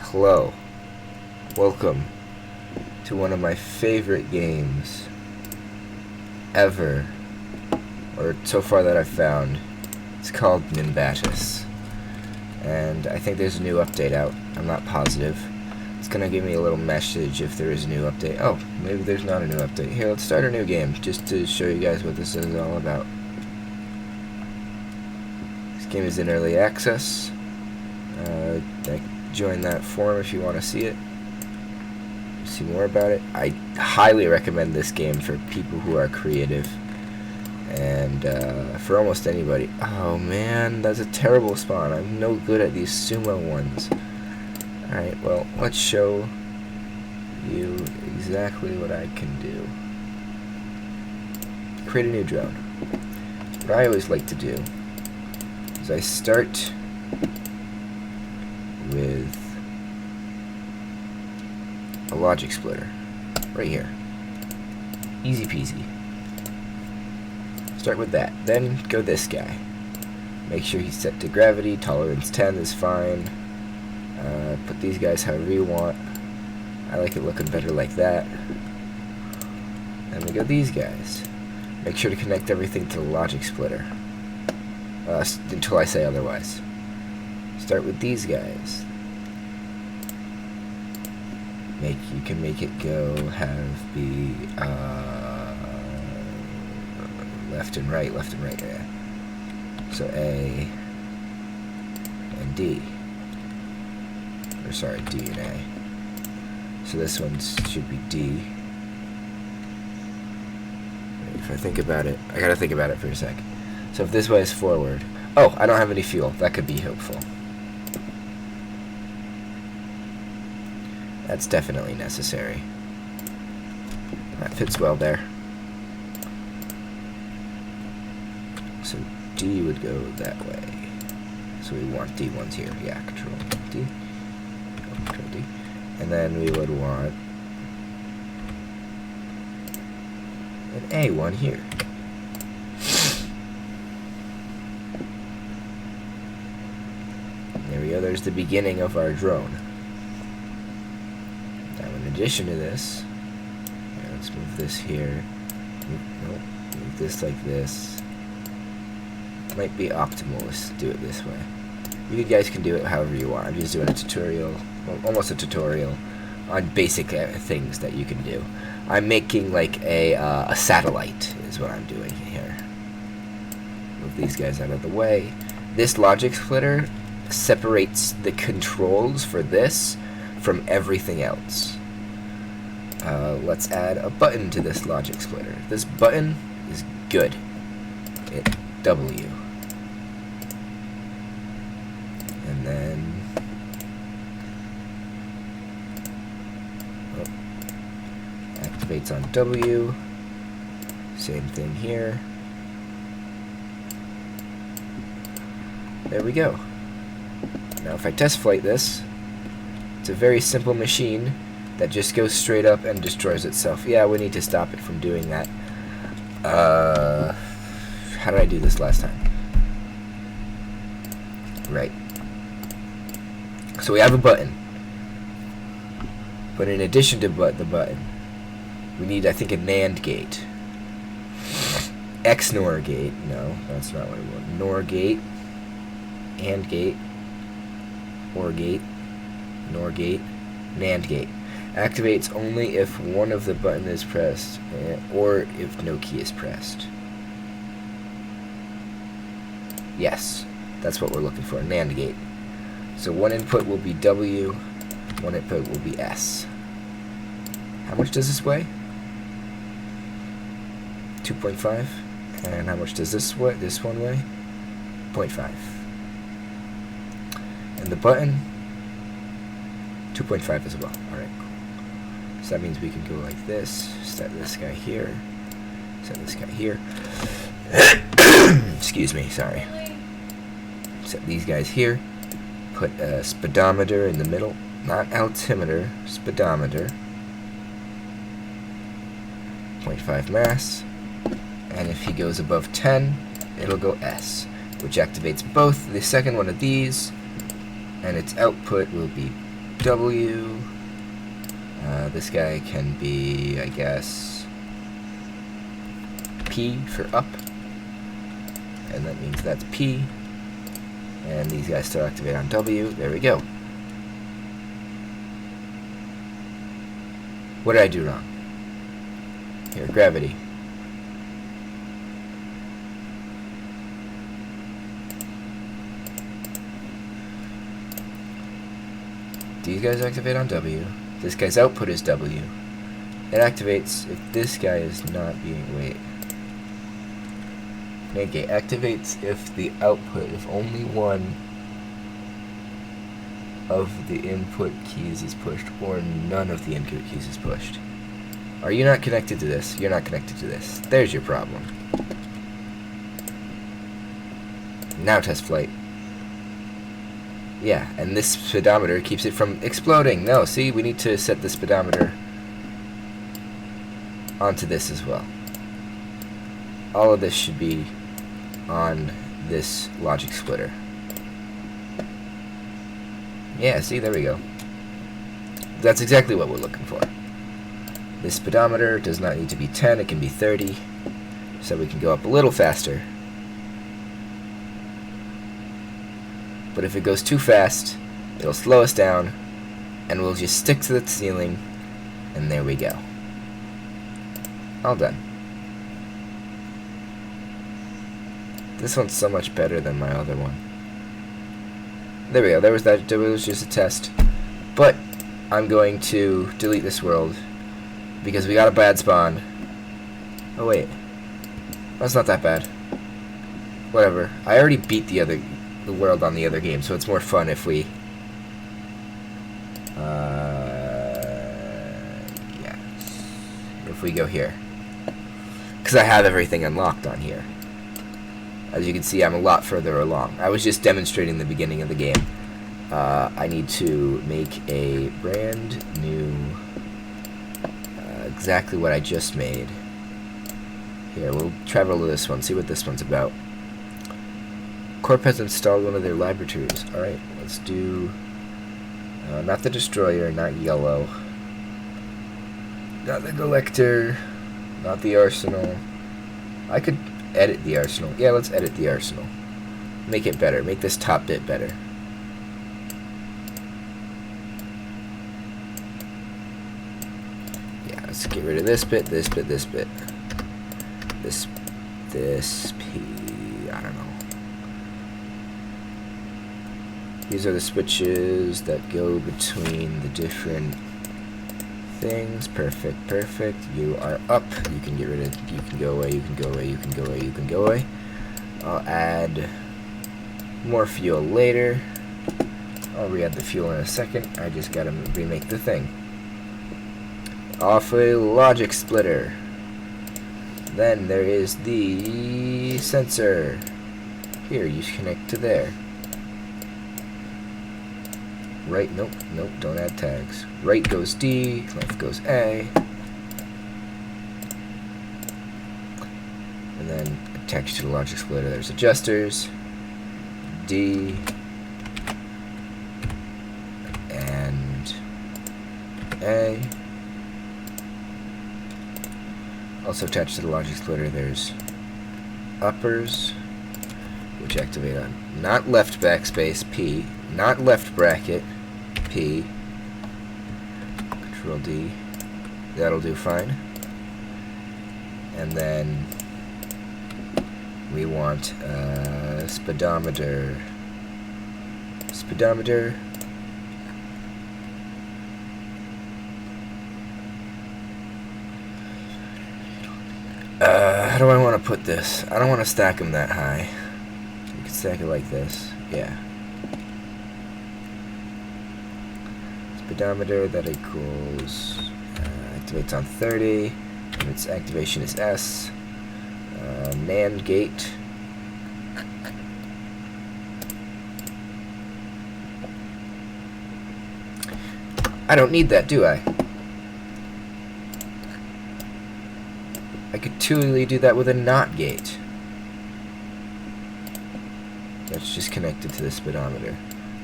Hello. Welcome to one of my favorite games ever, or so far that I've found. It's called Nimbatus, and I think there's a new update out. I'm not positive. It's gonna give me a little message if there is a new update. Oh, maybe there's not a new update. Here, let's start a new game, just to show you guys what this is all about. This game is in early access. Join that forum if you want to see it. See more about it. I highly recommend this game for people who are creative, and for almost anybody. Oh man, that's a terrible spawn. I'm no good at these sumo ones. Alright, well, let's show you exactly what I can do. Create a new drone. What I always like to do is I start with a logic splitter right here. Easy peasy. Start with that. Then go this guy. Make sure he's set to gravity. Tolerance 10 is fine. Put these guys however you want. I like it looking better like that. And we go these guys. Make sure to connect everything to the logic splitter until I say otherwise. Start with these guys. You can make it go have be left and right, yeah. So A and D. Or sorry, D and A. So this one should be D. If I think about it, I gotta think about it for a sec. So if this way is forward. Oh, I don't have any fuel. That could be helpful. That's definitely necessary. That fits well there. So D would go that way. So we want D ones here. Yeah, Control D. Control D. And then we would want an A one here. There we go. There's the beginning of our drone. In addition to this, let's move this here. Move this like this. Might be optimal. Let's do it this way. You guys can do it however you want. I'm just doing a tutorial, well, almost a tutorial on basic things that you can do. I'm making like a satellite is what I'm doing here. Move these guys out of the way. This logic splitter separates the controls for this from everything else. Let's add a button to this logic splitter. This button is good. Hit W. And then activates on W. Same thing here. There we go. Now if I test flight this, it's a very simple machine that just goes straight up and destroys itself. Yeah, we need to stop it from doing that. How did I do this last time? Right. So we have a button. But in addition to the button, we need, I think, a NAND gate. XNOR gate. No, that's not what I want. NOR gate. AND gate. OR gate. NOR gate. NAND gate. Activates only if one of the button is pressed, or if no key is pressed. Yes, that's what we're looking for, NAND gate. So one input will be W, one input will be S. How much does this weigh? 2.5. And how much does this one weigh? 0.5. And the button, 2.5 as well. Alright, cool. So that means we can go like this, set this guy here, set this guy here. Excuse me, sorry. Set these guys here, put a speedometer in the middle, not altimeter, speedometer. 0.5 mass, and if he goes above 10, it'll go S, which activates both the second one of these, and its output will be W. This guy can be, I guess, P for up. And that means that's P. And these guys still activate on W. There we go. What did I do wrong? Here, gravity. These guys activate on W. This guy's output is W. It activates if this guy is not being... Wait. Negate activates if the output, if only one of the input keys is pushed, or none of the input keys is pushed. Are you not connected to this? You're not connected to this. There's your problem. Now test flight. Yeah, and this speedometer keeps it from exploding. No, see, we need to set the speedometer onto this as well. All of this should be on this logic splitter. Yeah, see, there we go. That's exactly what we're looking for. This speedometer does not need to be 10, it can be 30, so we can go up a little faster. But if it goes too fast, it'll slow us down, and we'll just stick to the ceiling, and there we go. All done. This one's so much better than my other one. There we go, there was just a test. But I'm going to delete this world because we got a bad spawn. Oh wait, that's not that bad. Whatever. I already beat the world on the other game, so it's more fun if we yeah, if we go here, because I have everything unlocked on here. As you can see, I'm a lot further along. I was just demonstrating the beginning of the game. I need to make a brand new, exactly what I just made. Here, we'll travel to this one, see what this one's about. Corp has installed one of their laboratories. Alright, let's do, not the destroyer, not yellow. Not the collector, not the arsenal. I could edit the arsenal. Yeah, let's edit the arsenal. Make it better. Make this top bit better. Yeah, let's get rid of this bit, this bit, this bit. This P, I don't know. These are the switches that go between the different things. Perfect, perfect. You are up. You can get rid of, you can go away, you can go away, you can go away, you can go away. I'll add more fuel later. I'll re-add the fuel in a second. I just gotta remake the thing. Off a logic splitter. Then there is the sensor. Here, you connect to there. Right, nope, don't add tags. Right goes D, left goes A. And then attached to the logic splitter, there's adjusters. D. And A. Also attached to the logic splitter, there's uppers, which activate on not left backspace, P, not left bracket, P, Control D, that'll do fine. And then we want speedometer. Speedometer. How do I want to put this? I don't want to stack them that high. You can stack it like this. Yeah. Speedometer, that equals, activates on 30, and its activation is S. NAND gate. I don't need that, do I? I could totally do that with a NOT gate. That's just connected to the speedometer.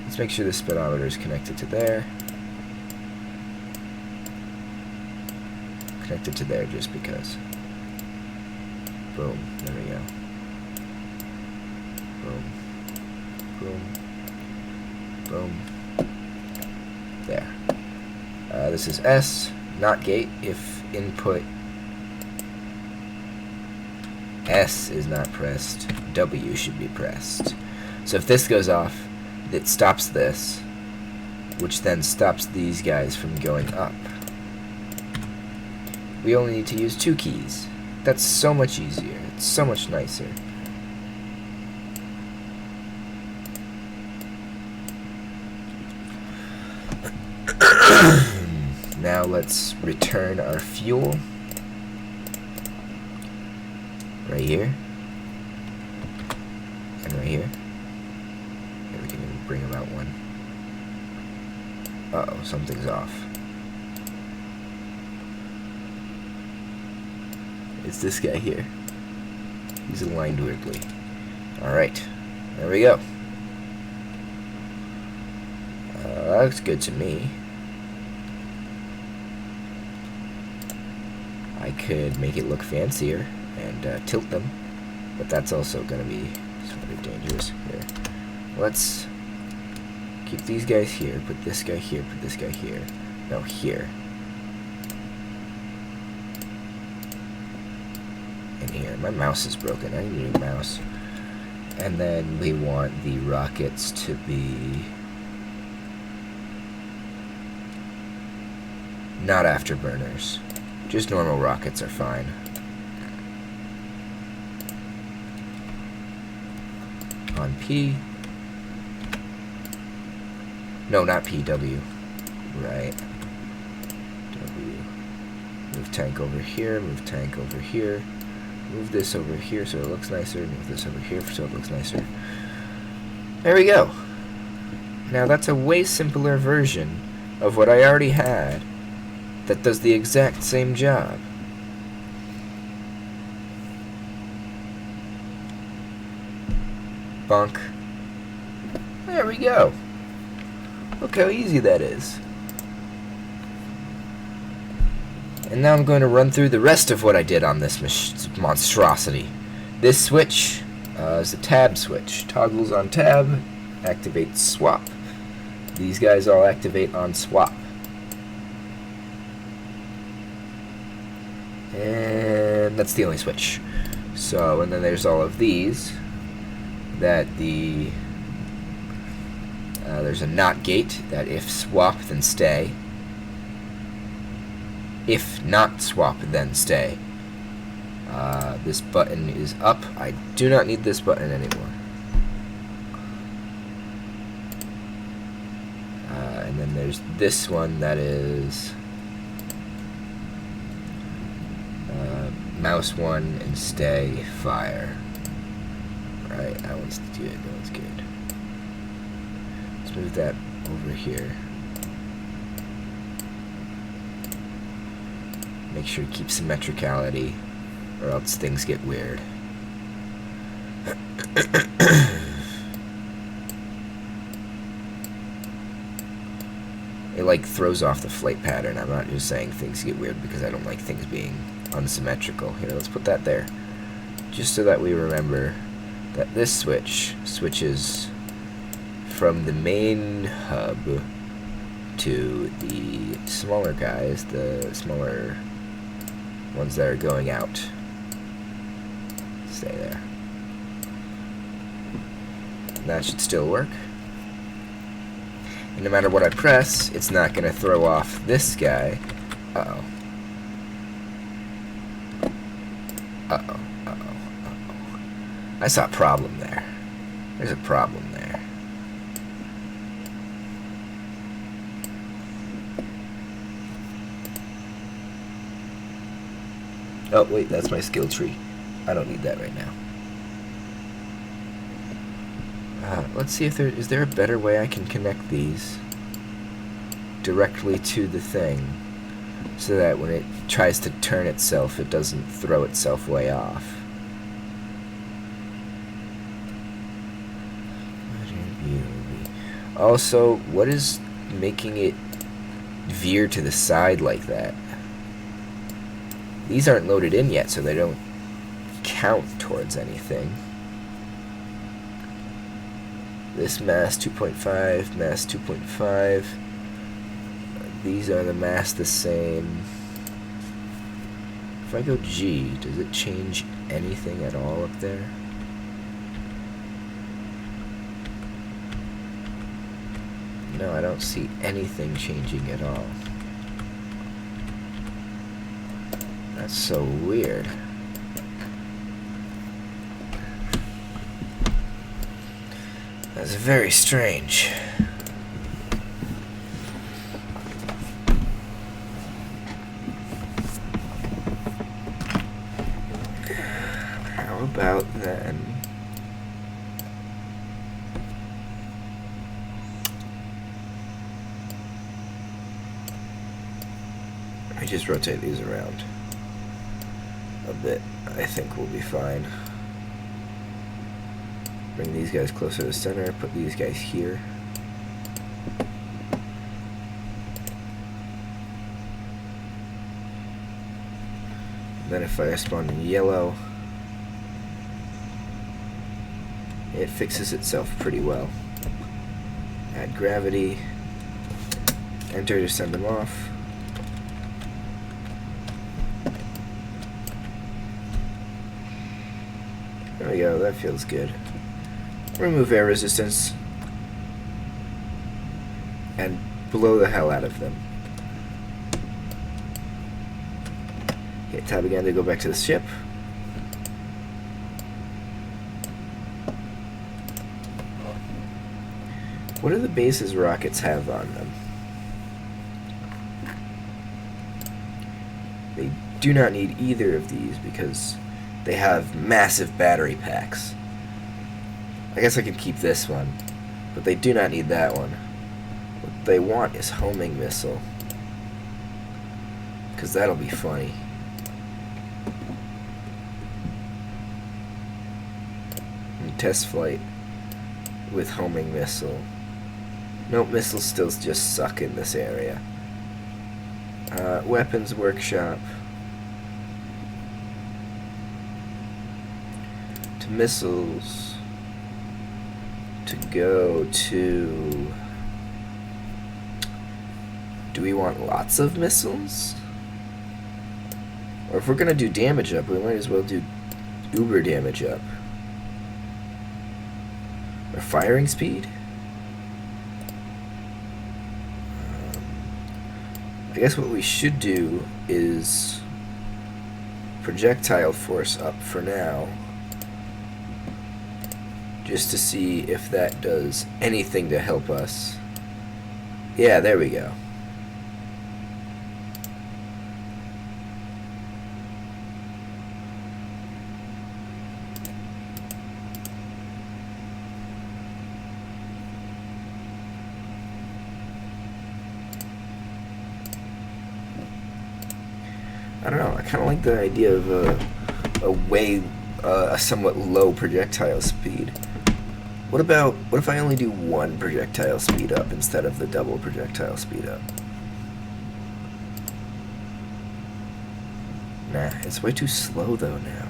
Let's make sure the speedometer is connected to there. connect it to there just because. Boom. There we go. Boom. Boom. Boom. There. This is S, not gate. If input S is not pressed, W should be pressed. So if this goes off, it stops this, which then stops these guys from going up. We only need to use 2 keys. That's so much easier. It's so much nicer. Now let's return our fuel. Right here. And right here. Here we can even bring about one. Uh-oh, something's off. It's this guy here. He's aligned weirdly. Alright. There we go. That looks good to me. I could make it look fancier and tilt them, but that's also going to be sort of dangerous. Here. Let's keep these guys here, put this guy here, put this guy here. No, here. And here. My mouse is broken. I need a new mouse. And then we want the rockets to be not afterburners. Just normal rockets are fine. On P. No, not P, W. Right. W. Move tank over here, move tank over here. Move this over here so it looks nicer. Move this over here so it looks nicer. There we go. Now that's a way simpler version of what I already had that does the exact same job. Bonk. There we go. Look how easy that is. And now I'm going to run through the rest of what I did on this monstrosity. This switch is a tab switch. Toggles on tab, activates swap. These guys all activate on swap. And that's the only switch. So, and then there's all of these that there's a NOT gate that if swap then stay. If not swap then stay. This button is up. I do not need this button anymore. And then there's this one that is mouse 1 and stay, fire. Right, that one's good, that one's good. Let's move that over here. Make sure to keep symmetricality, or else things get weird. It like throws off the flight pattern. I'm not just saying things get weird because I don't like things being unsymmetrical. Here, let's put that there. Just so that we remember that this switch switches from the main hub to the smaller guys, the smaller ones that are going out. Stay there. And that should still work. And no matter what I press, it's not going to throw off this guy. Uh-oh. Uh-oh. Uh-oh. Uh-oh. I saw a problem there. There's a problem there. Oh, wait, that's my skill tree. I don't need that right now. Let's see if is there a better way I can connect these directly to the thing so that when it tries to turn itself, it doesn't throw itself way off. Also, what is making it veer to the side like that? These aren't loaded in yet, so they don't count towards anything. This mass 2.5, mass 2.5. These are the mass the same. If I go G, does it change anything at all up there? No, I don't see anything changing at all. That's so weird. That's very strange. How about then? I just rotate these around a bit. I think we'll be fine. Bring these guys closer to the center, put these guys here. Then if I spawn in yellow, it fixes itself pretty well. Add gravity, enter to send them off. There we go, that feels good. Remove air resistance and blow the hell out of them. Hit tab again to go back to the ship. What do the base's rockets have on them? They do not need either of these because they have massive battery packs. I guess I could keep this one, but they do not need that one. What they want is homing missile, because that'll be funny. And test flight with homing missile. Nope, missiles still just suck in this area. Weapons workshop. To missiles. To go to... Do we want lots of missiles? Or if we're gonna do damage up, we might as well do uber damage up. Or firing speed? I guess what we should do is projectile force up for now, just to see if that does anything to help us. Yeah, there we go. I don't know, I kind of like the idea of a somewhat low projectile speed. What if I only do one projectile speed up instead of the double projectile speed up? Nah, it's way too slow though now.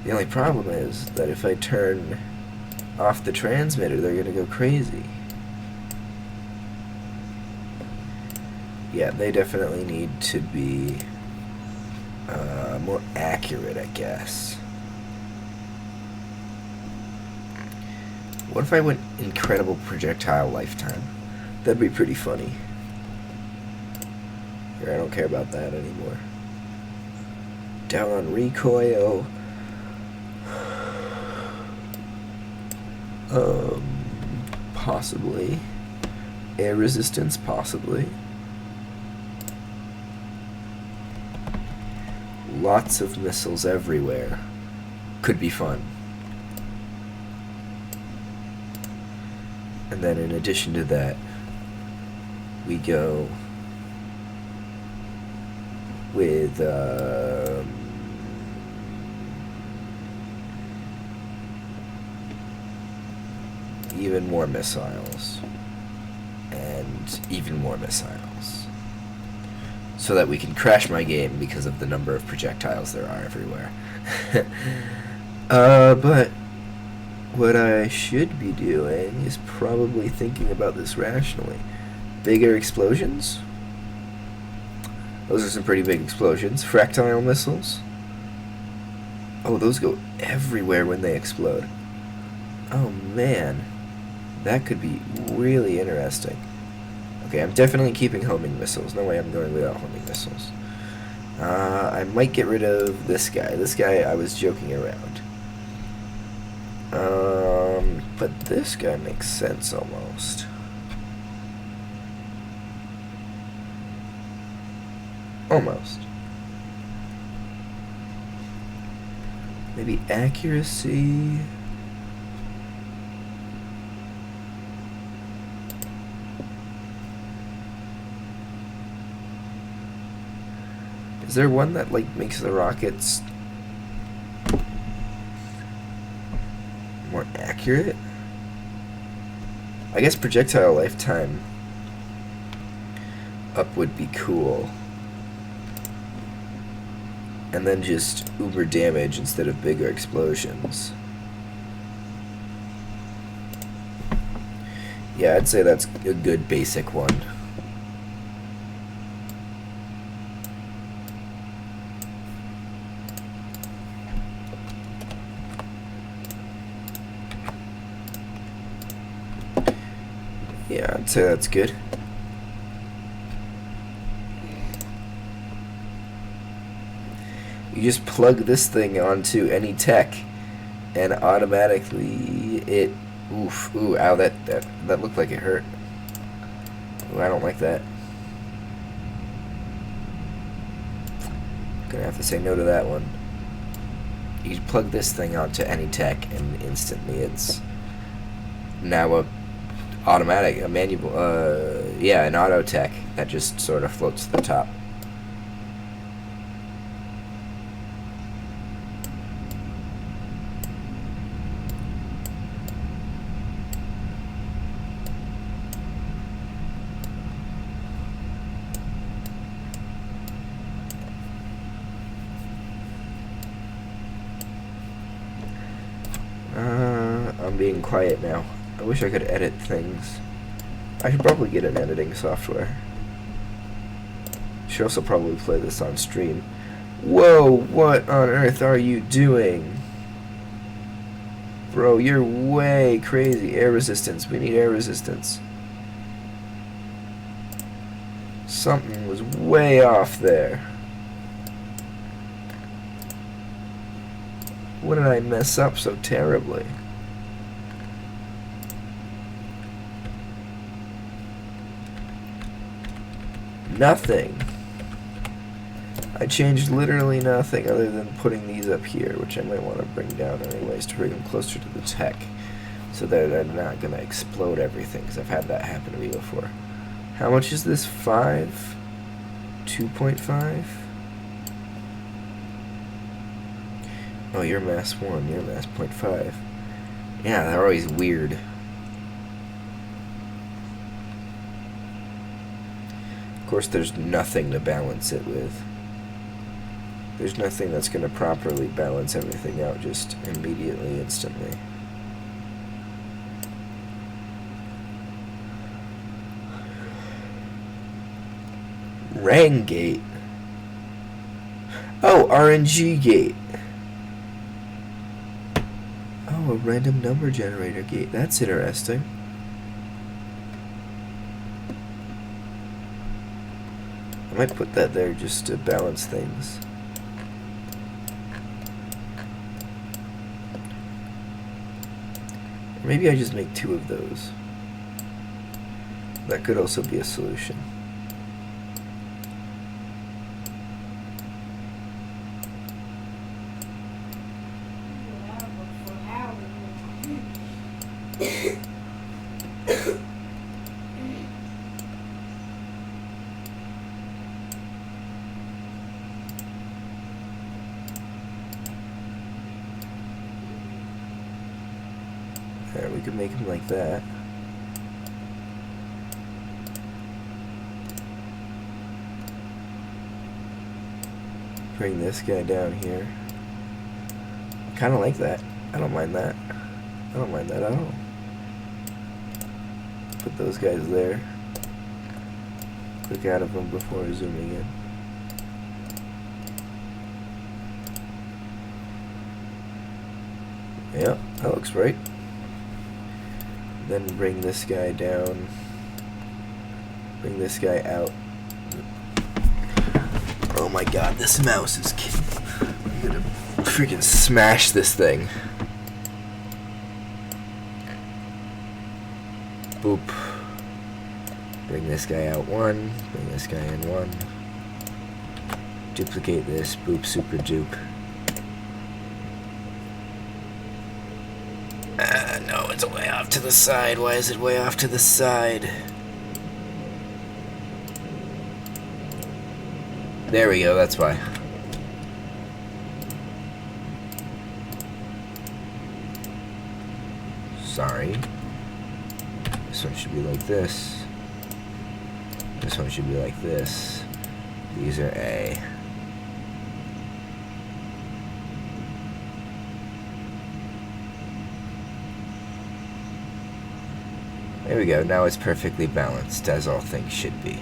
The only problem is that if I turn off the transmitter, they're gonna go crazy. Yeah, they definitely need to be more accurate, I guess. What if I went incredible projectile lifetime? That'd be pretty funny. Here, I don't care about that anymore. Down on recoil. Possibly. Air resistance, possibly. Lots of missiles everywhere. Could be fun. And then in addition to that, we go with even more missiles. And and even more missiles. So that we can crash my game because of the number of projectiles there are everywhere. But what I should be doing is probably thinking about this rationally. Bigger explosions? Those are some pretty big explosions. Fractile missiles? Oh, those go everywhere when they explode. Oh man, that could be really interesting. Okay, I'm definitely keeping homing missiles. No way I'm going without homing missiles. I might get rid of this guy. This guy, I was joking around. But this guy makes sense almost. Almost. Maybe accuracy. Is there one that like makes the rockets more accurate? I guess projectile lifetime up would be cool. And then just uber damage instead of bigger explosions. Yeah, I'd say that's a good basic one. Yeah, I'd say that's good. You just plug this thing onto any tech, and automatically it... Oof, ooh, ow, that looked like it hurt. Ooh, I don't like that. Gonna have to say no to that one. You plug this thing onto any tech, and instantly it's now a automatic, a manual, yeah, an auto tech that just sort of floats to the top. I'm being quiet now. I wish I could edit things. I should probably get an editing software. Should also probably play this on stream. Whoa, what on earth are you doing? Bro, you're way crazy. Air resistance. We need air resistance. Something was way off there. What did I mess up so terribly? Nothing. I changed literally nothing other than putting these up here, which I might want to bring down anyways to bring them closer to the tech, so that they're not going to explode everything, because I've had that happen to me before. How much is this? 5? 2.5? Oh, you're mass 1, you're mass 0.5. Yeah, they're always weird. Of course, there's nothing to balance it with. There's nothing that's going to properly balance everything out just immediately, instantly. Rang gate. Oh, RNG gate. Oh, a random number generator gate. That's interesting. I might put that there just to balance things. Or maybe I just make 2 of those. That could also be a solution. There, we could make them like that. bring this guy down here. Kind of like that. I don't mind that. I don't mind that at all. Put those guys there. Click out of them before zooming in. Yeah, that looks right. Then bring this guy down. Bring this guy out. Oh my god, this mouse is I'm gonna freaking smash this thing. Boop. Bring this guy out one. Bring this guy in one. Duplicate this. Boop, super dupe. No, it's way off to the side. Why is it way off to the side? There we go, that's why. Sorry. This one should be like this. This one should be like this. These are A. There we go, now it's perfectly balanced, as all things should be.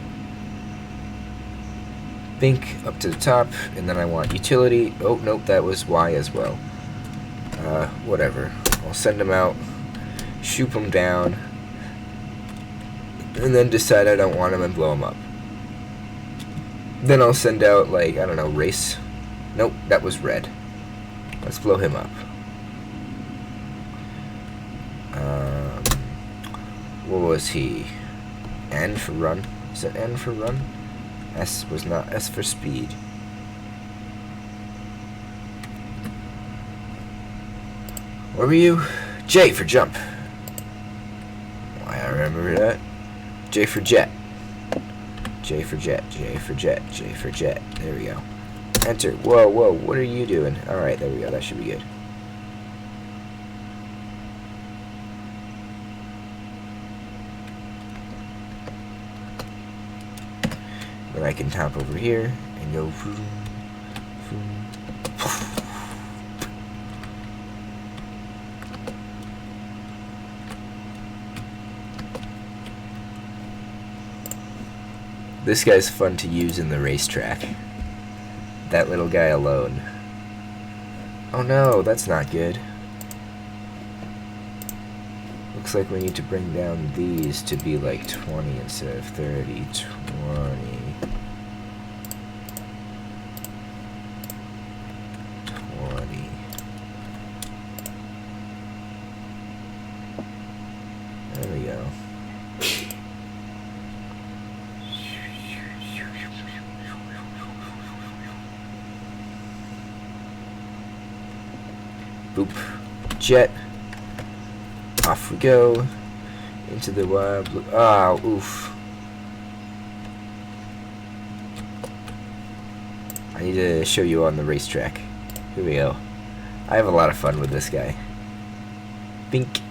Bink up to the top, and then I want utility. Oh, nope, that was Y as well. Whatever. I'll send them out, shoot them down, and then decide I don't want them and blow them up. Then I'll send out, like, I don't know, race. Nope, that was red. Let's blow him up. What was he? N for run? Is it N for run? S was not. S for speed. Where were you? J for jump. Why I remember that. J for jet. J for jet. J for jet. J for jet. There we go. Enter. Whoa, whoa. What are you doing? Alright, there we go. That should be good. Then I can hop over here and go. This guy's fun to use in the racetrack. That little guy alone. Oh no, that's not good. Looks like we need to bring down these to be like 20 instead of 30. 20. 20. There we go. Boop. Jet. Off we go. Into the wild blue. Ah, oof. I need to show you on the racetrack. Here we go. I have a lot of fun with this guy. Bink.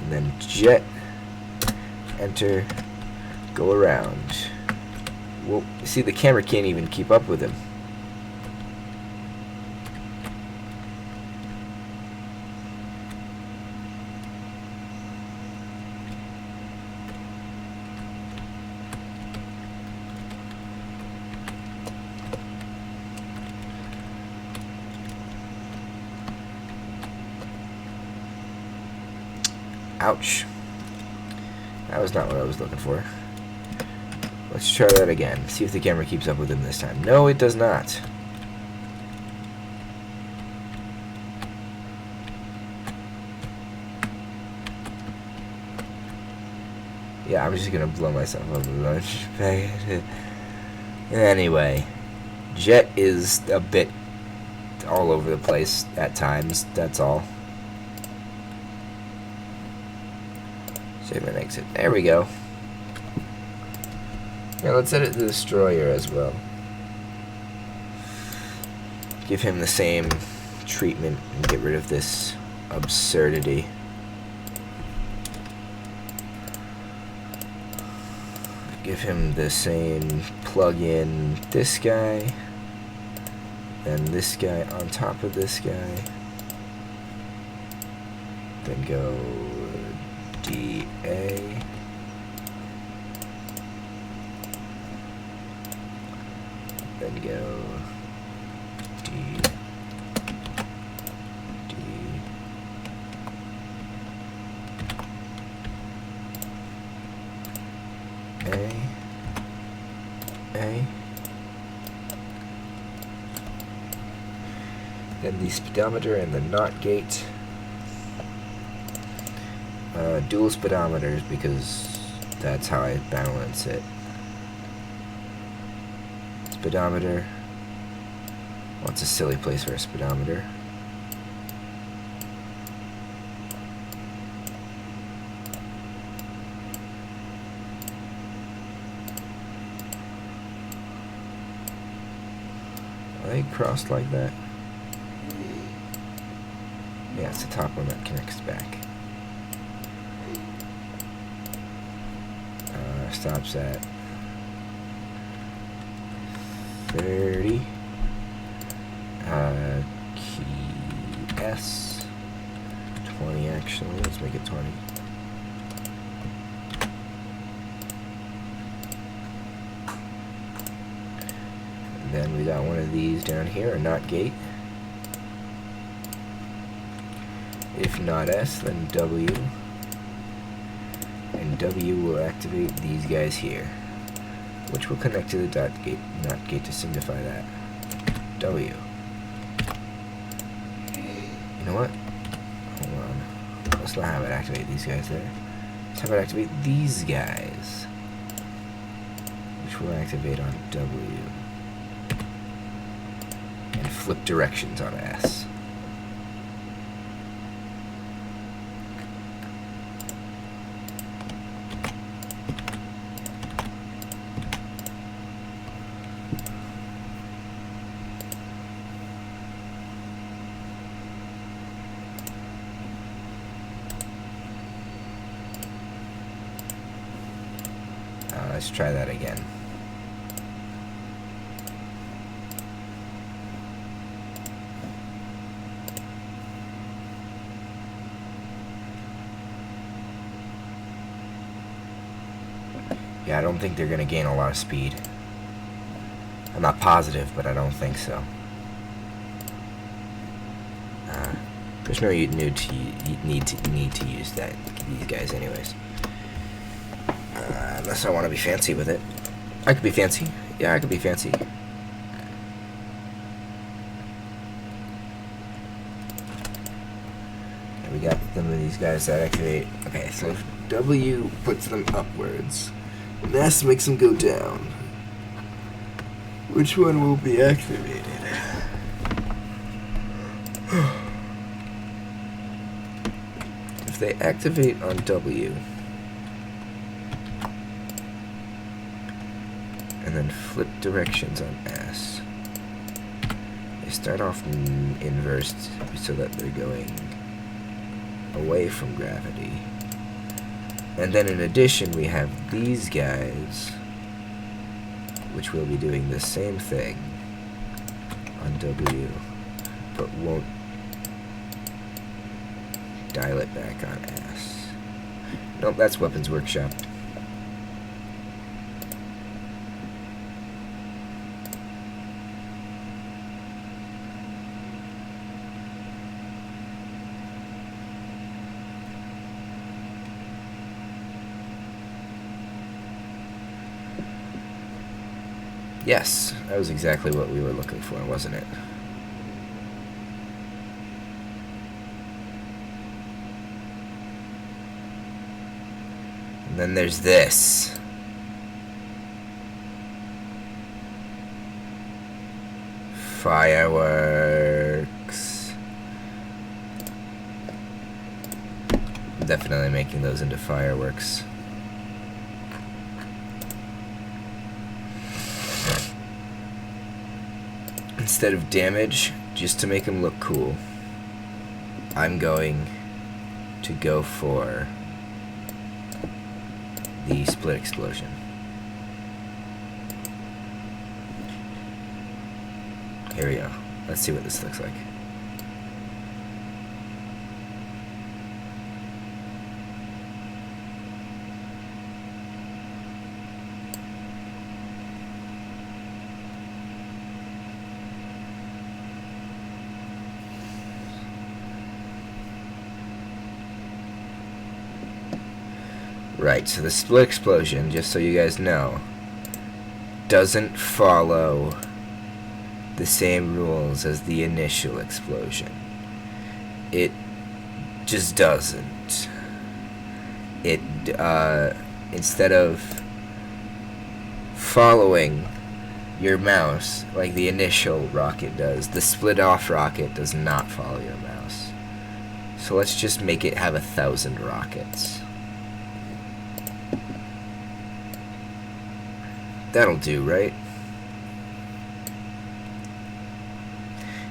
And then jet. Enter. Go around. Well, you see, the camera can't even keep up with him. Ouch. That was not what I was looking for. Let's try that again. See if the camera keeps up with him this time. No, it does not. Yeah, I'm just gonna blow myself up a bunch. Anyway, Jet is a bit all over the place at times, that's all. Save and exit. There we go. Yeah, let's edit the destroyer as well. Give him the same treatment and get rid of this absurdity. Give him the same plug in this guy. Then this guy on top of this guy. Then go DA. Then go D. A. Then the speedometer and the NOT gate. Dual speedometers because that's how I balance it. Speedometer. Well, it's a silly place for a speedometer. Are they crossed like that? Yeah, it's the top one that connects back. Stops at 30. Key S. 20 actually. Let's make it 20. And then we got one of these down here, a NOT gate. If not S, then W. And W will activate these guys here, which will connect to the NOT gate to signify that. W. You know what? Hold on. Let's not have it activate these guys there. Let's have it activate these guys, which will activate on W. And flip directions on S. Let's try that again. Yeah, I don't think they're going to gain a lot of speed. I'm not positive, but I don't think so. There's no need to use these guys anyways. Unless I want to be fancy with it. I could be fancy. Yeah, I could be fancy. And we got some of these guys that activate. Okay, so if W puts them upwards, and S makes them go down, which one will be activated? If they activate on W, and then flip directions on S. They start off inversed so that they're going away from gravity. And then in addition we have these guys, which will be doing the same thing on W, but won't dial it back on S. Nope, that's Weapons Workshop. Yes, that was exactly what we were looking for, wasn't it? And then there's this. Fireworks. I'm definitely making those into fireworks. Instead of damage, just to make them look cool, I'm going to go for the split explosion. Here we go. Let's see what this looks like. Right, so the split explosion, just so you guys know, doesn't follow the same rules as the initial explosion. It just doesn't. It, instead of following your mouse like the initial rocket does, the split off rocket does not follow your mouse. So let's just make it have 1,000 rockets. That'll do, right?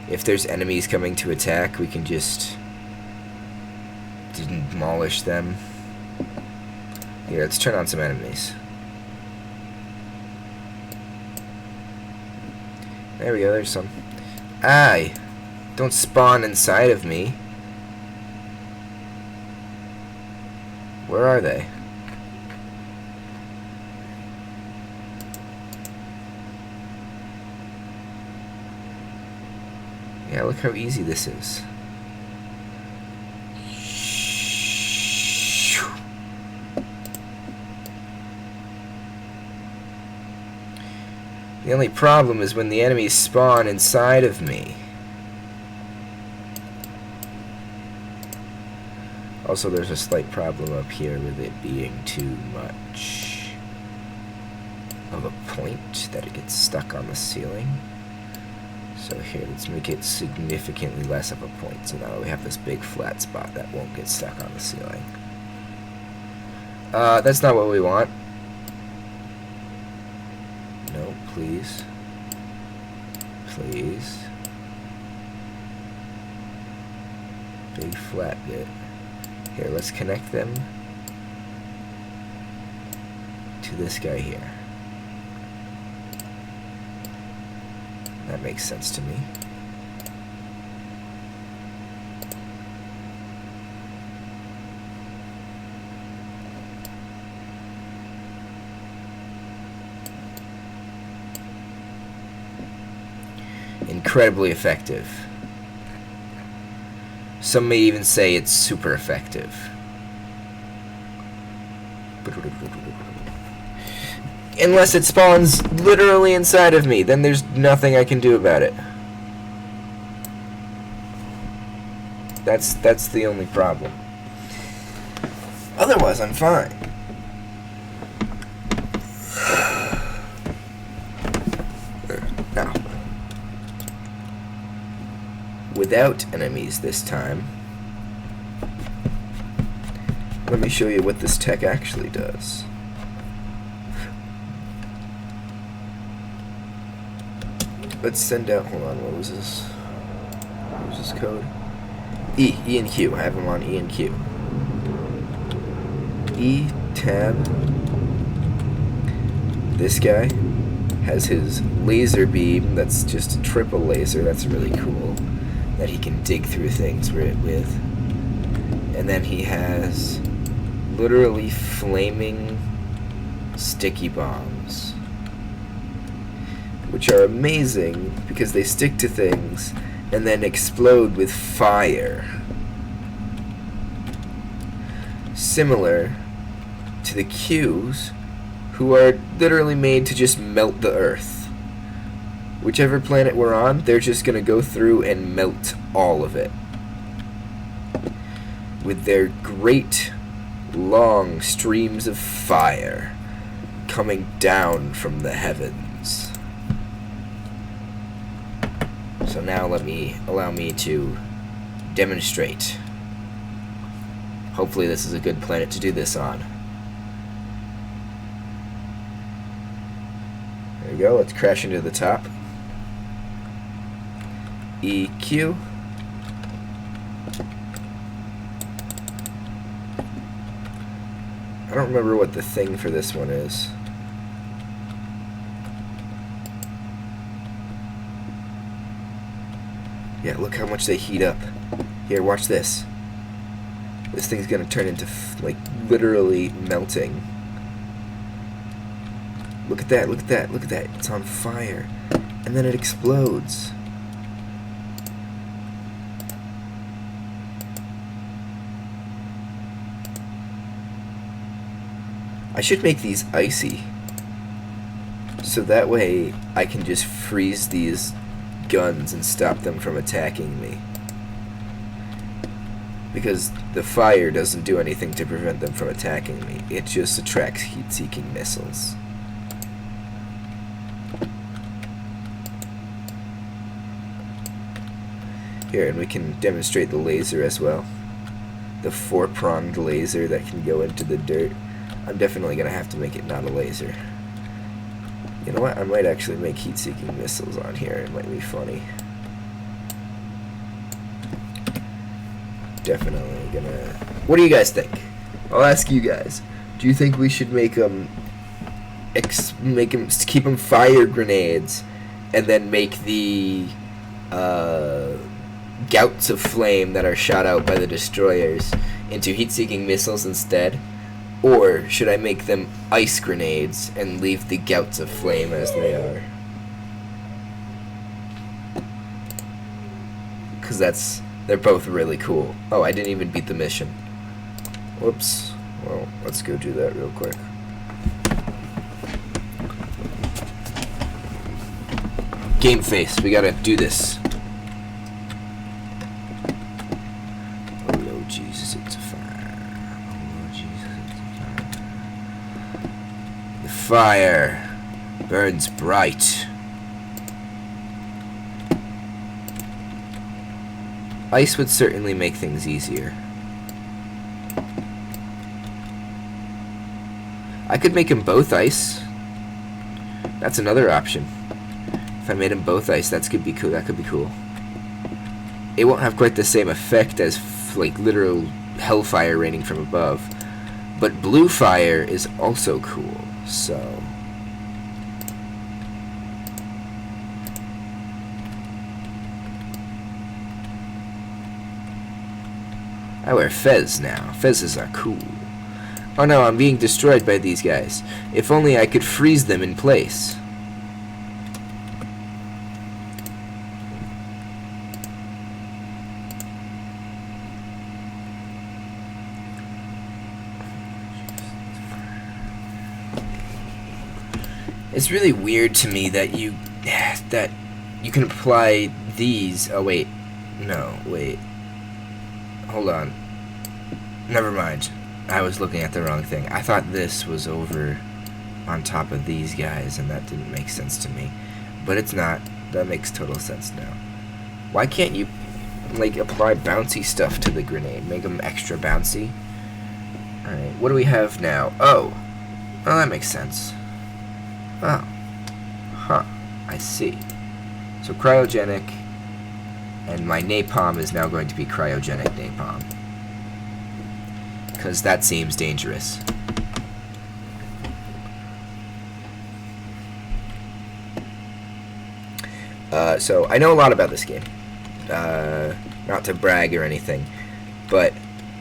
If there's enemies coming to attack, we can just demolish them. Here, let's turn on some enemies. There we go, there's some. Aye! Don't spawn inside of me. Where are they? Yeah, look how easy this is. The only problem is when the enemies spawn inside of me. Also, there's a slight problem up here with it being too much of a point that it gets stuck on the ceiling. So here, let's make it significantly less of a point, so now we have this big flat spot that won't get stuck on the ceiling. That's not what we want. No, please. Please. Big flat bit. Here, let's connect them to this guy here. That makes sense to me. Incredibly effective. Some may even say it's super effective. Unless it spawns literally inside of me, then there's nothing I can do about it. That's the only problem. Otherwise, I'm fine. Now, without enemies this time, let me show you what this tech actually does. Let's send out, hold on, what was this? What was this code? E and Q. I have them on E and Q. E, tab. This guy has his laser beam, that's just a triple laser, that's really cool. That he can dig through things with. And then he has literally flaming sticky bombs, which are amazing because they stick to things and then explode with fire. Similar to the Qs, who are literally made to just melt the earth. Whichever planet we're on, they're just gonna go through and melt all of it. With their great long streams of fire coming down from the heavens. So now allow me to demonstrate. Hopefully this is a good planet to do this on. There we go, let's crash into the top. EQ. I don't remember what the thing for this one is. Yeah, look how much they heat up. Here, watch this. This thing's gonna turn into, like, literally melting. Look at that, look at that, look at that. It's on fire. And then it explodes. I should make these icy. So that way I can just freeze these guns and stop them from attacking me. Because the fire doesn't do anything to prevent them from attacking me. It just attracts heat-seeking missiles. Here, and we can demonstrate the laser as well. The 4-pronged laser that can go into the dirt. I'm definitely going to have to make it not a laser. You know what? I might actually make heat-seeking missiles on here. It might be funny. Definitely gonna... What do you guys think? I'll ask you guys. Do you think we should make them... keep them fire grenades, and then make the... gouts of flame that are shot out by the destroyers into heat-seeking missiles instead? Or should I make them ice grenades and leave the gouts of flame as they are? Because they're both really cool. Oh, I didn't even beat the mission. Whoops. Well, let's go do that real quick. Game face, we gotta do this. Oh Lord Jesus, it's a fire. Oh Lord Jesus, it's a fire. The fire burns bright. Ice would certainly make things easier. I could make them both ice. That's another option. If I made them both ice, that could be cool. That could be cool. It won't have quite the same effect as like literal hellfire raining from above, but blue fire is also cool. So. I wear fez now. Fezes are cool. Oh no, I'm being destroyed by these guys. If only I could freeze them in place. It's really weird to me that you can apply these. Oh wait. No, wait. Hold on. Never mind. I was looking at the wrong thing. I thought this was over on top of these guys, and that didn't make sense to me. But it's not. That makes total sense now. Why can't you, like, apply bouncy stuff to the grenade? Make them extra bouncy? Alright, what do we have now? Oh, that makes sense. Oh. Huh. I see. So cryogenic... And my napalm is now going to be cryogenic napalm. Because that seems dangerous. So, I know a lot about this game. Not to brag or anything. But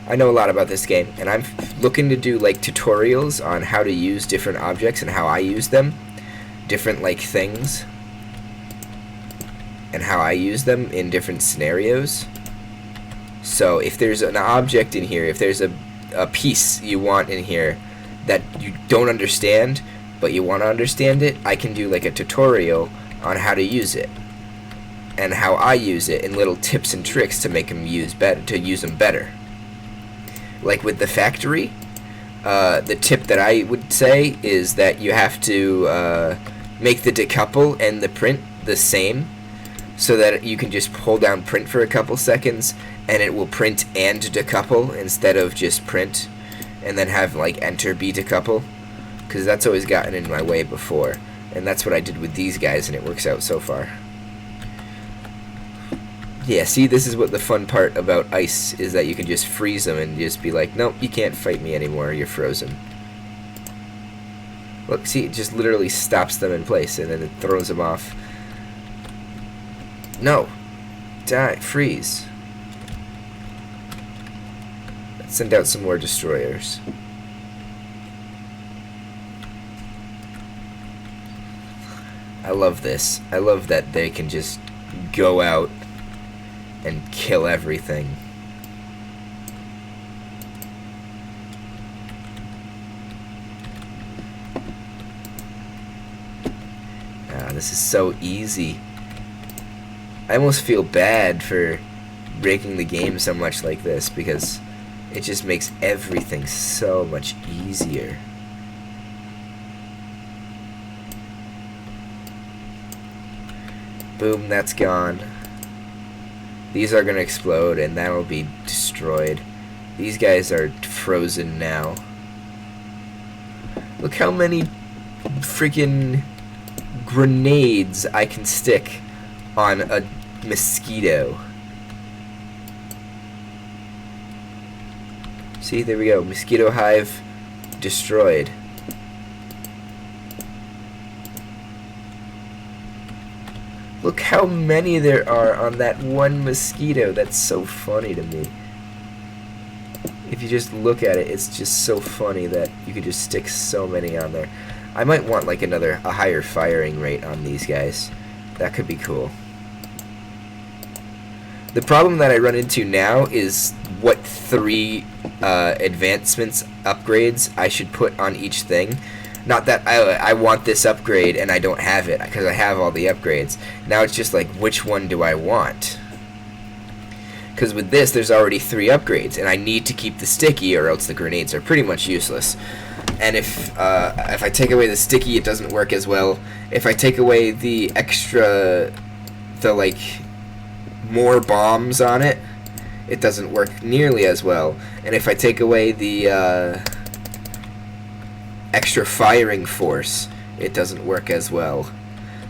I know a lot about this game. And I'm looking to do, like, tutorials on how to use different objects and how I use them. Different, like, things. And how I use them in different scenarios. So if there's an object in here, if there's a piece you want in here that you don't understand, but you want to understand it, I can do like a tutorial on how to use it. And how I use it, and little tips and tricks to make them use them better. Like with the factory, the tip that I would say is that you have to make the decouple and the print the same, so that you can just hold down print for a couple seconds and it will print and decouple instead of just print and then have like enter be decouple, because that's always gotten in my way before, and that's what I did with these guys and it works out so far. Yeah, see, this is what the fun part about ice is, that you can just freeze them and just be like, nope, you can't fight me anymore, you're frozen. Look, see, it just literally stops them in place and then it throws them off. No. Die. Freeze. Let's send out some more destroyers. I love this. I love that they can just go out and kill everything. This is so easy. I almost feel bad for breaking the game so much like this because it just makes everything so much easier. Boom, that's gone. These are gonna explode and that'll be destroyed. These guys are frozen now. Look how many freaking grenades I can stick on a mosquito. See, there we go. Mosquito hive destroyed. Look how many there are on that one mosquito. That's so funny to me. If you just look at it, it's just so funny that you could just stick so many on there. I might want like a higher firing rate on these guys. That could be cool. The problem that I run into now is what 3 advancements, upgrades I should put on each thing. Not that I want this upgrade and I don't have it, because I have all the upgrades. Now it's just like, which one do I want? Because with this, there's already 3 upgrades, and I need to keep the sticky, or else the grenades are pretty much useless. And if I take away the sticky, it doesn't work as well. If I take away the extra, like, more bombs on it, it doesn't work nearly as well. And if I take away the extra firing force, it doesn't work as well.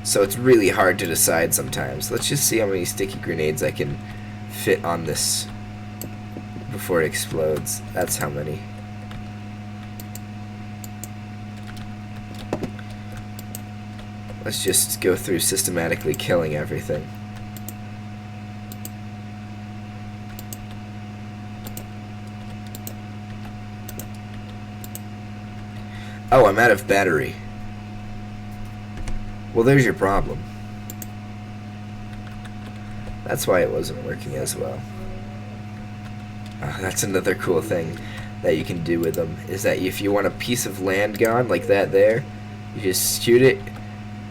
So it's really hard to decide sometimes. Let's just see how many sticky grenades I can fit on this before it explodes. That's how many. Let's just go through systematically killing everything. Oh, I'm out of battery. Well, there's your problem. That's why it wasn't working as well. That's another cool thing that you can do with them, is that if you want a piece of land gone, like that there, you just shoot it,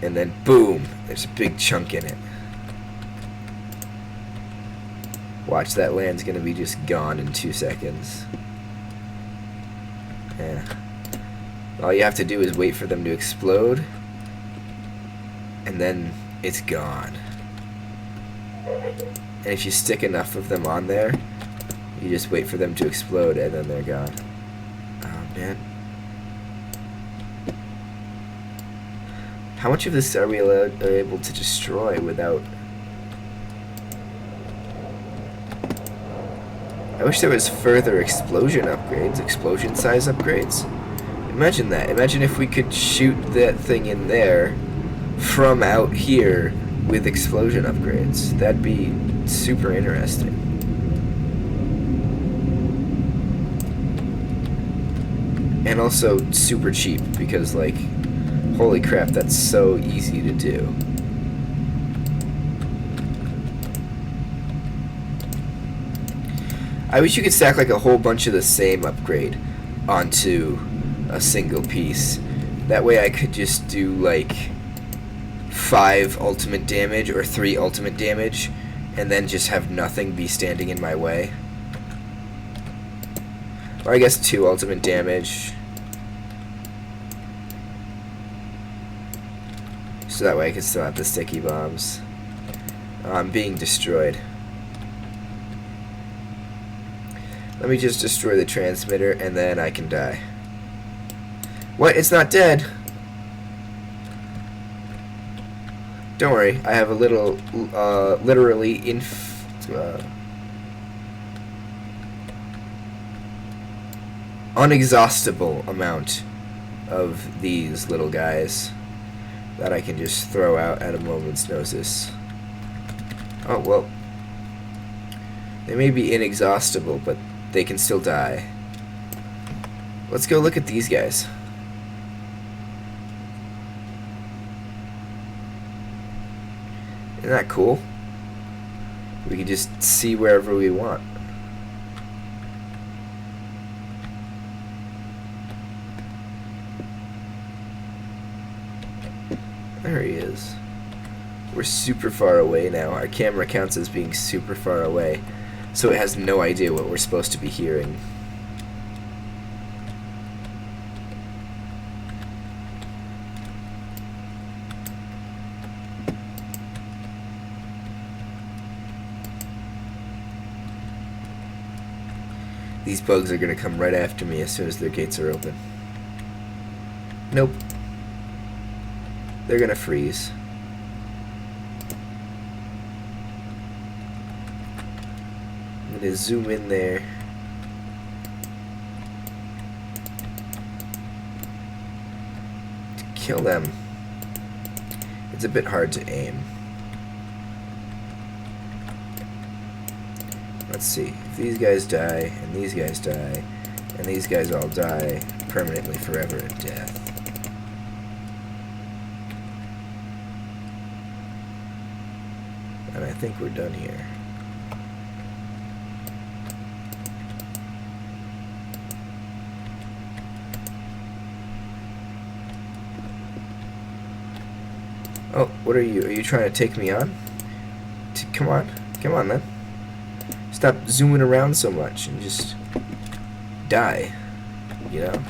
and then boom, there's a big chunk in it. Watch, that land's gonna be just gone in 2 seconds. Yeah. All you have to do is wait for them to explode, and then it's gone. And if you stick enough of them on there, you just wait for them to explode, and then they're gone. Oh, man. How much of this are we able to destroy without... I wish there was further explosion upgrades, explosion size upgrades. Imagine that. Imagine if we could shoot that thing in there from out here with explosion upgrades. That'd be super interesting. And also super cheap, because, like, holy crap, that's so easy to do. I wish you could stack like a whole bunch of the same upgrade onto a single piece. That way I could just do like 5 ultimate damage or 3 ultimate damage, and then just have nothing be standing in my way. Or I guess 2 ultimate damage. So that way I can still have the sticky bombs. I'm being destroyed. Let me just destroy the transmitter, and then I can die. What? It's not dead? Don't worry, I have a little, literally unexhaustible amount of these little guys that I can just throw out at a moment's notice. Oh, well, They may be inexhaustible, but they can still die. Let's go look at these guys. Isn't that cool? We can just see wherever we want. There he is. We're super far away now. Our camera counts as being super far away, so it has no idea what we're supposed to be hearing. These bugs are gonna come right after me as soon as their gates are open. Nope. They're gonna freeze. I'm gonna zoom in there. To kill them. It's a bit hard to aim. Let's see. If these guys die, and these guys die, and these guys all die permanently forever in death. And I think we're done here. Oh, what are you? Are you trying to take me on? Come on. Come on, then. Stop zooming around so much and just die. You know?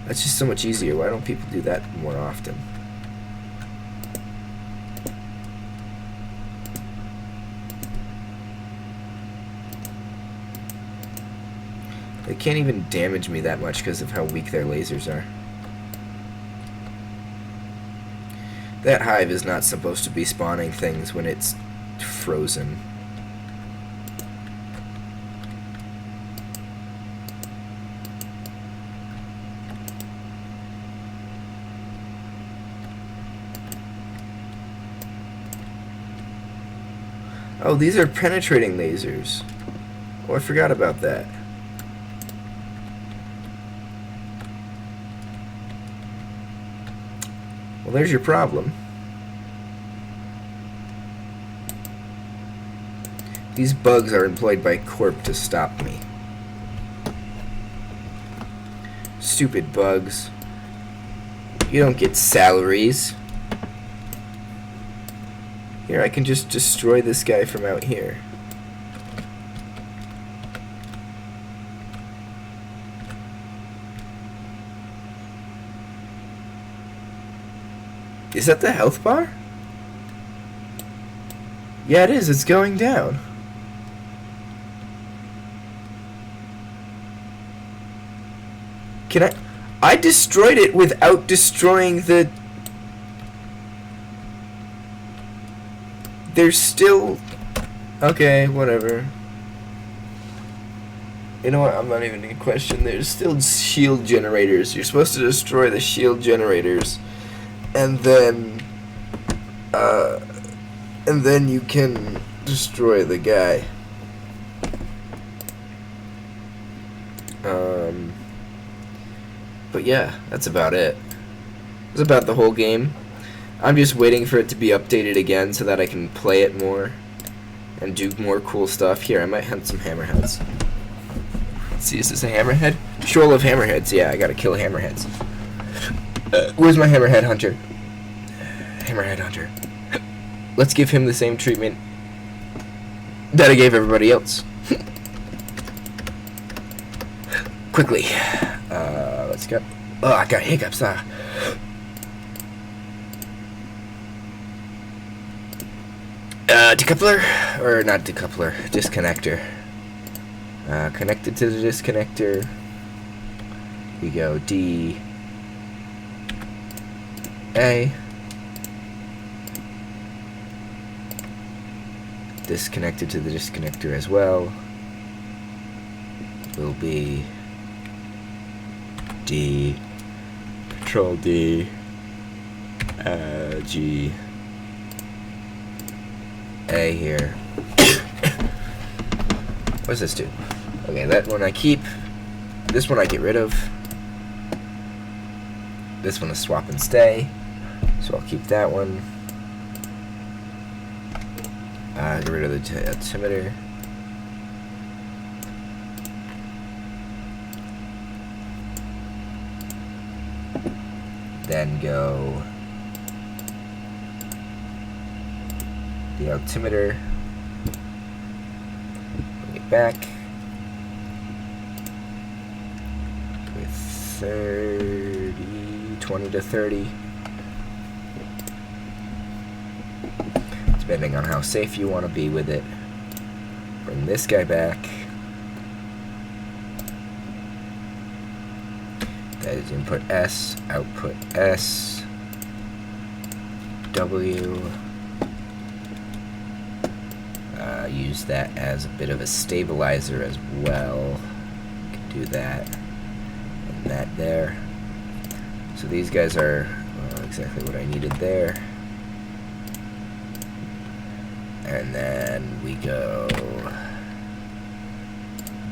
That's just so much easier. Why don't people do that more often? They can't even damage me that much because of how weak their lasers are. That hive is not supposed to be spawning things when it's frozen. Oh, these are penetrating lasers. Oh, I forgot about that. Well, there's your problem. These bugs are employed by Corp to stop me. Stupid bugs. You don't get salaries. Here, I can just destroy this guy from out here. Is that the health bar? Yeah, it is. It's going down. Can I destroyed it without destroying the... There's still... Okay, whatever. You know what? I'm not even going to question. There's still shield generators. You're supposed to destroy the shield generators. And then you can destroy the guy. But yeah, that's about it. That's about the whole game. I'm just waiting for it to be updated again so that I can play it more and do more cool stuff. Here, I might hunt some hammerheads. Let's see, is this a hammerhead? Shoal of hammerheads. Yeah, I gotta kill hammerheads. Where's my hammerhead hunter? Hammerhead hunter. Let's give him the same treatment that I gave everybody else. Quickly. Let's go. Oh, I got hiccups. Decoupler? Or not decoupler. Disconnector. Connected to the disconnector. We go D. A. Disconnected to the disconnector as well. Will be D. Control D. G. A here. What does this do? Okay, that one I keep. This one I get rid of. This one is swap and stay. So I'll keep that one. Get rid of the altimeter. Then go the altimeter. Bring it back with 20 to 30. Depending on how safe you want to be with it. Bring this guy back. That is input S, output S, W. Use that as a bit of a stabilizer as well. You can do that and that there. So these guys are exactly what I needed there. And then we go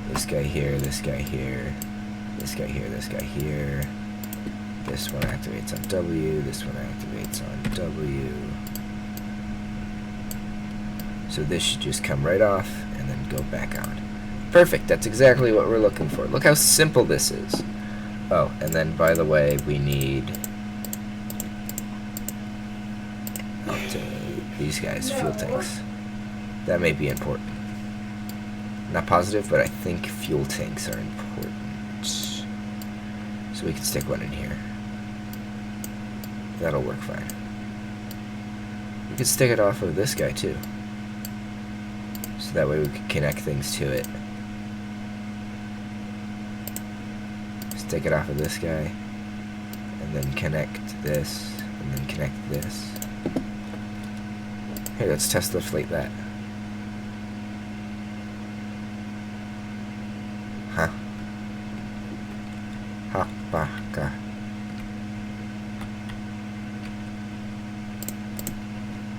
this guy here, this guy here, this guy here, this guy here. This one activates on W, this one activates on W. So this should just come right off and then go back on. Perfect, that's exactly what we're looking for. Look how simple this is. Oh, and then by the way, we need these guys, fuel tanks. That may be important. Not positive, but I think fuel tanks are important. So we can stick one in here. That'll work fine. We could stick it off of this guy too. So that way we can connect things to it. Stick it off of this guy. And then connect this. And then connect this. Hey, let's test lift like that. Huh. Ha, ba, ka.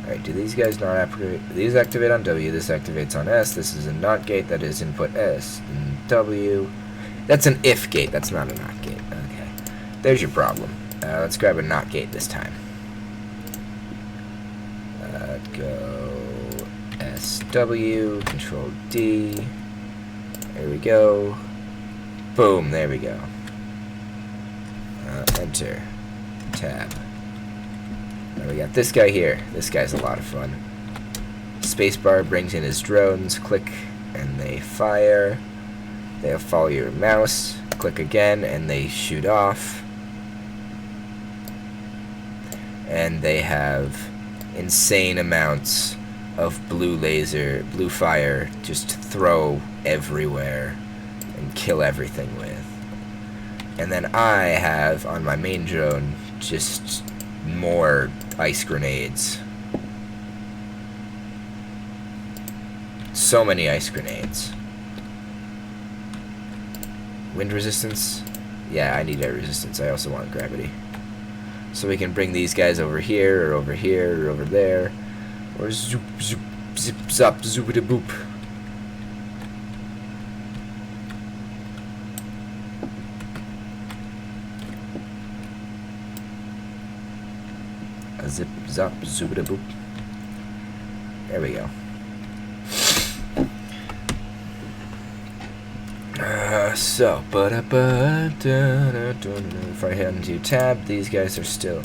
Alright, do these guys not activate? These activate on W, this activates on S. This is a NOT gate, that is input S and W. That's an if gate, that's not a NOT gate. Okay. There's your problem. Let's grab a NOT gate this time. Go SW, Control D. There we go. Boom, there we go. Enter. Tab. Now we got this guy here. This guy's a lot of fun. Spacebar brings in his drones. Click and they fire. They'll follow your mouse. Click again and they shoot off. And they have insane amounts of blue fire just to throw everywhere and kill everything with. And then I have on my main drone just more ice grenades. So many ice grenades. Wind resistance? Yeah, I need air resistance. I also want gravity. So we can bring these guys over here, or over here, or over there. Or zoop, zoop, zip, zop, zoop, boop. A zip, zop, zoop, boop. There we go. So, if I hit into tab, these guys are still.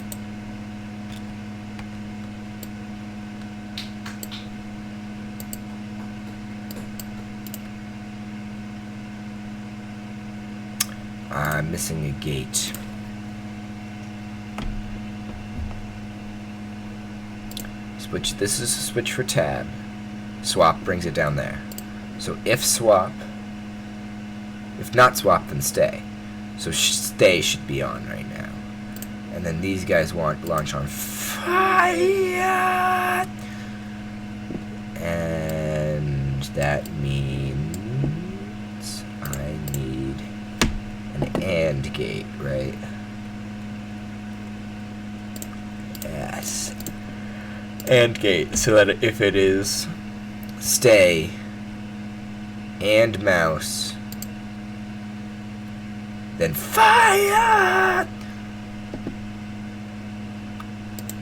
I'm missing a gate. Switch. This is a switch for tab. Swap brings it down there. So if swap. If not swap, then stay. So stay should be on right now. And then these guys want launch on fire. And that means I need an AND gate, right? Yes. AND gate, so that if it is stay, and mouse. Then fire!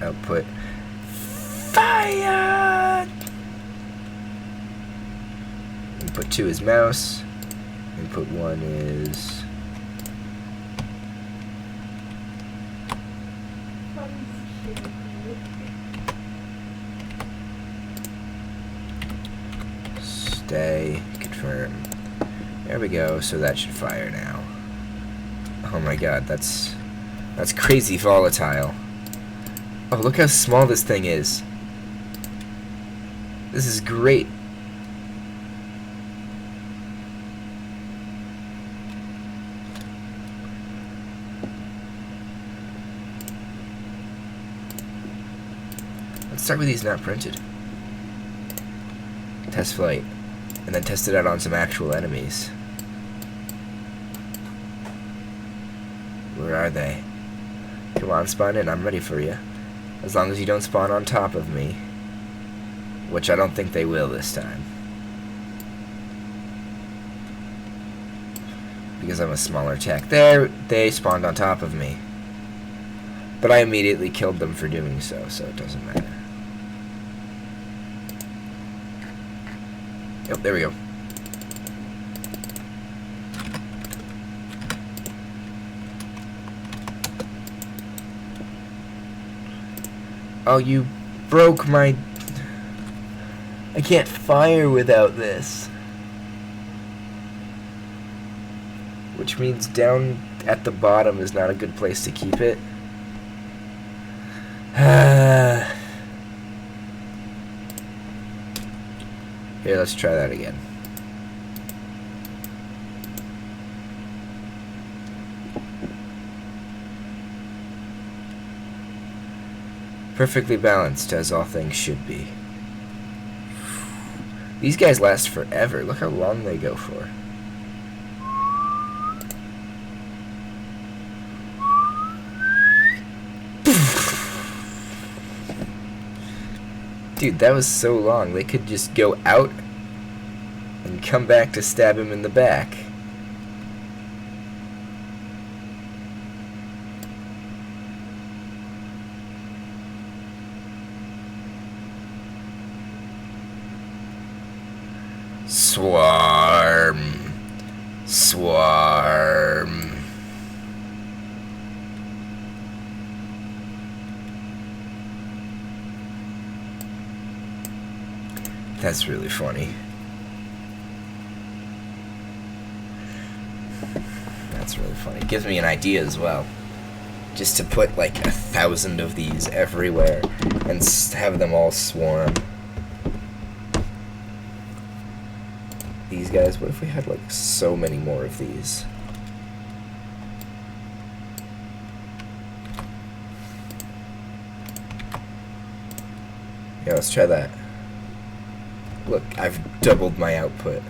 Output. Fire! Input 2 is mouse. Input 1 is... stay. Confirm. There we go, so that should fire now. Oh my god, that's crazy volatile. Oh, look how small this thing is. This is great. Let's start with these not printed. Test flight. And then test it out on some actual enemies. Where are they? Come on, spawn in. I'm ready for you. As long as you don't spawn on top of me. Which I don't think they will this time. Because I'm a smaller tech. There, they spawned on top of me. But I immediately killed them for doing so, so it doesn't matter. Yep, there we go. Oh, you broke my... I can't fire without this. Which means down at the bottom is not a good place to keep it. Here, let's try that again. Perfectly balanced, as all things should be. These guys last forever. Look how long they go for. Dude, that was so long. They could just go out and come back to stab him in the back. Swarm. Swarm. That's really funny. That's really funny. It gives me an idea as well. Just to put like 1,000 of these everywhere and have them all swarm. These guys, what if we had like so many more of these? Yeah, let's try that. Look, I've doubled my output.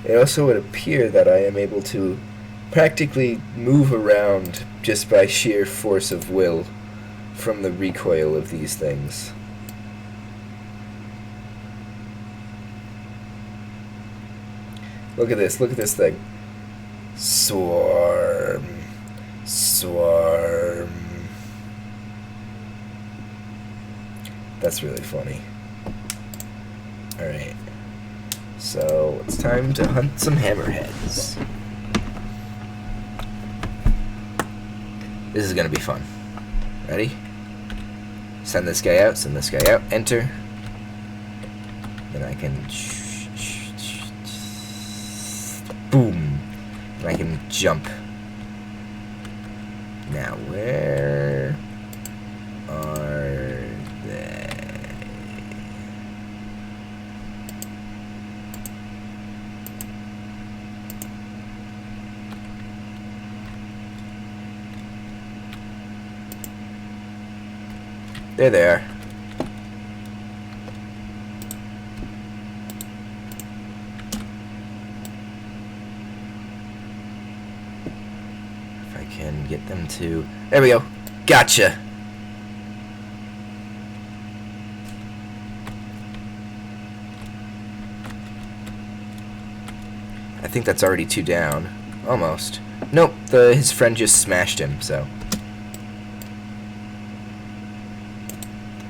It also would appear that I am able to practically move around just by sheer force of will from the recoil of these things. Look at this thing. Swarm. Swarm. That's really funny. Alright. So, it's time to hunt some hammerheads. This is gonna be fun. Ready? Send this guy out, send this guy out, enter. Then I can... boom! And I can jump. Now, where are they? There they are. I can get them to... There we go. Gotcha. I think that's already 2 down. Almost. Nope, his friend just smashed him, so...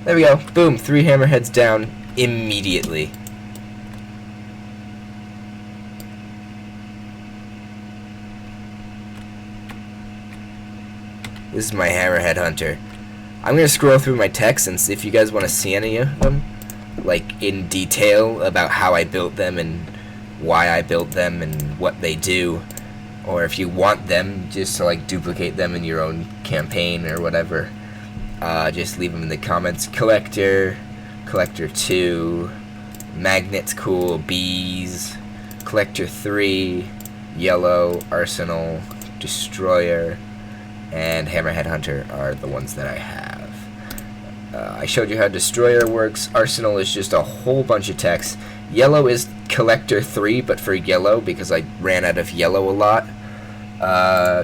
There we go. Boom, 3 hammerheads down immediately. This is my hammerhead hunter. I'm gonna scroll through my text and see if you guys want to see any of them, like in detail about how I built them and why I built them and what they do, or if you want them just to like duplicate them in your own campaign or whatever. Just leave them in the comments. Collector 2, Magnet's cool, Bees, Collector 3, Yellow, Arsenal, Destroyer, and Hammerhead Hunter are the ones that I have. I showed you how Destroyer works. Arsenal is just a whole bunch of text. Yellow is Collector 3, but for yellow, because I ran out of yellow a lot.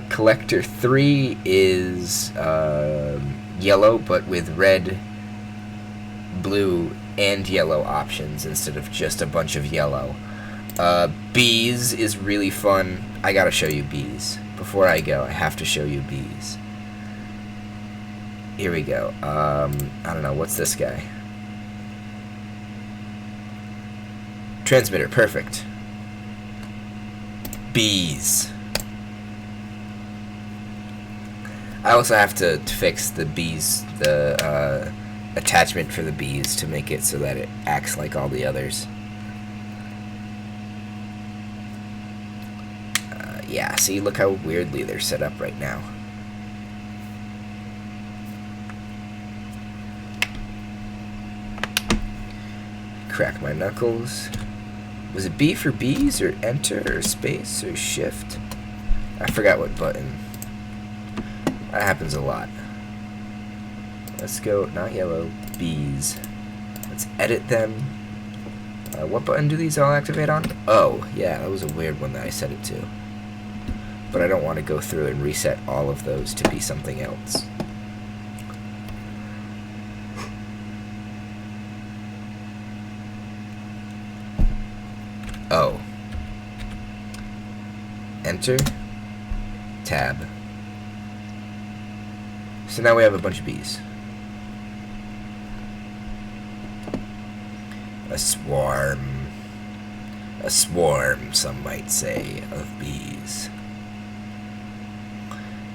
Collector 3 is yellow, but with red, blue, and yellow options instead of just a bunch of yellow. Bees is really fun. I gotta show you Bees. Before I go, I have to show you Bees. Here we go. I don't know, what's this guy? Transmitter, perfect. Bees. I also have to fix the bees, the attachment for the bees to make it so that it acts like all the others. Yeah, see, look how weirdly they're set up right now. Crack my knuckles. Was it B for bees, or enter, or space, or shift? I forgot what button. That happens a lot. Let's go, not yellow, bees. Let's edit them. What button do these all activate on? Oh, yeah, that was a weird one that I set it to. But I don't want to go through and reset all of those to be something else. Oh. Enter. Tab. So now we have a bunch of bees. A swarm. A swarm, some might say, of bees.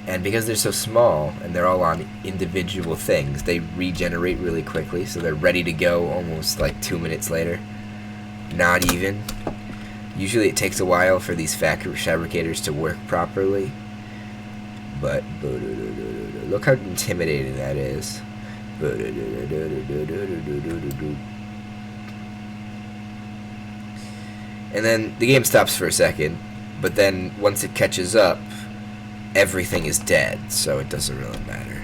And because they're so small, and they're all on individual things, they regenerate really quickly, so they're ready to go almost like 2 minutes later. Not even. Usually it takes a while for these fabricators to work properly. But, look how intimidating that is. And then the game stops for a second, but then once it catches up, everything is dead, so it doesn't really matter.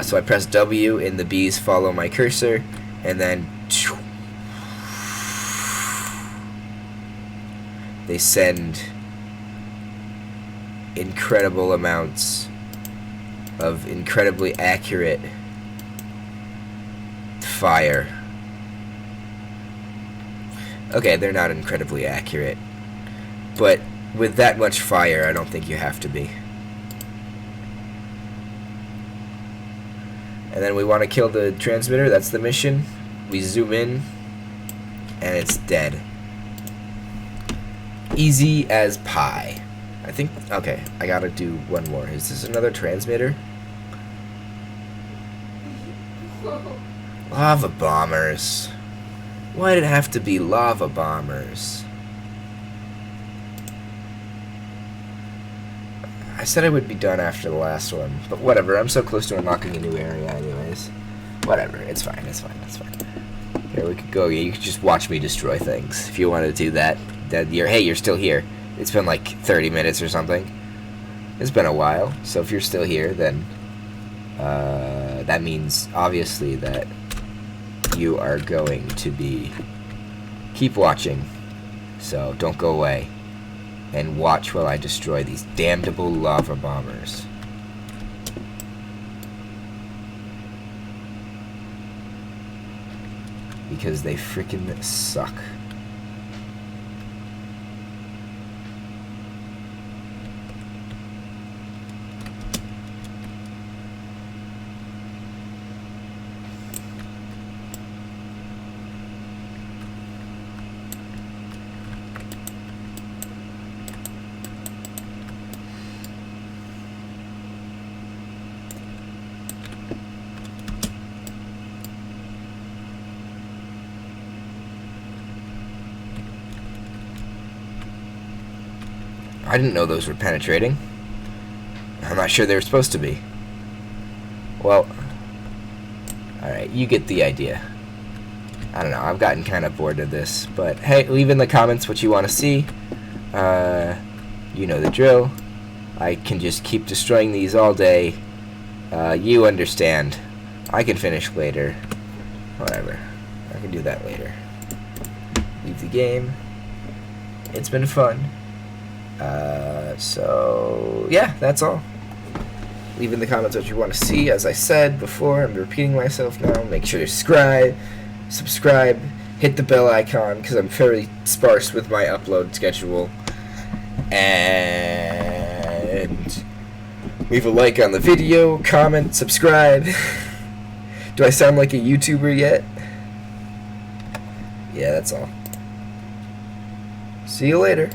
So I press W and the bees follow my cursor, and then they send incredible amounts of incredibly accurate fire. Okay, they're not incredibly accurate, but with that much fire, I don't think you have to be. And then we want to kill the transmitter, that's the mission. We zoom in, and it's dead. Easy as pie. I think, okay, I gotta do one more. Is this another transmitter? Lava bombers. Why did it have to be lava bombers? I said I would be done after the last one, but whatever, I'm so close to unlocking a new area anyways. Whatever, it's fine, it's fine, it's fine. Here, we could go, yeah, you could just watch me destroy things. If you want to do that, hey, you're still here. It's been like 30 minutes or something. It's been a while, so if you're still here, then that means, obviously, that you are going to be... keep watching, so don't go away. and watch while I destroy these damnable lava bombers. Because they freaking suck. I didn't know those were penetrating. I'm not sure they were supposed to be. Well, alright, you get the idea. I don't know, I've gotten kind of bored of this, but hey, leave in the comments what you want to see. You know the drill. I can just keep destroying these all day. You understand. I can finish later. Whatever. I can do that later. Leave the game. It's been fun. So yeah, that's all. Leave in the comments what you want to see. As I said before, I'm repeating myself now. Make sure to subscribe, hit the bell icon, because I'm fairly sparse with my upload schedule, and leave a like on the video, comment, subscribe. Do I sound like a YouTuber yet? Yeah, that's all. See you later.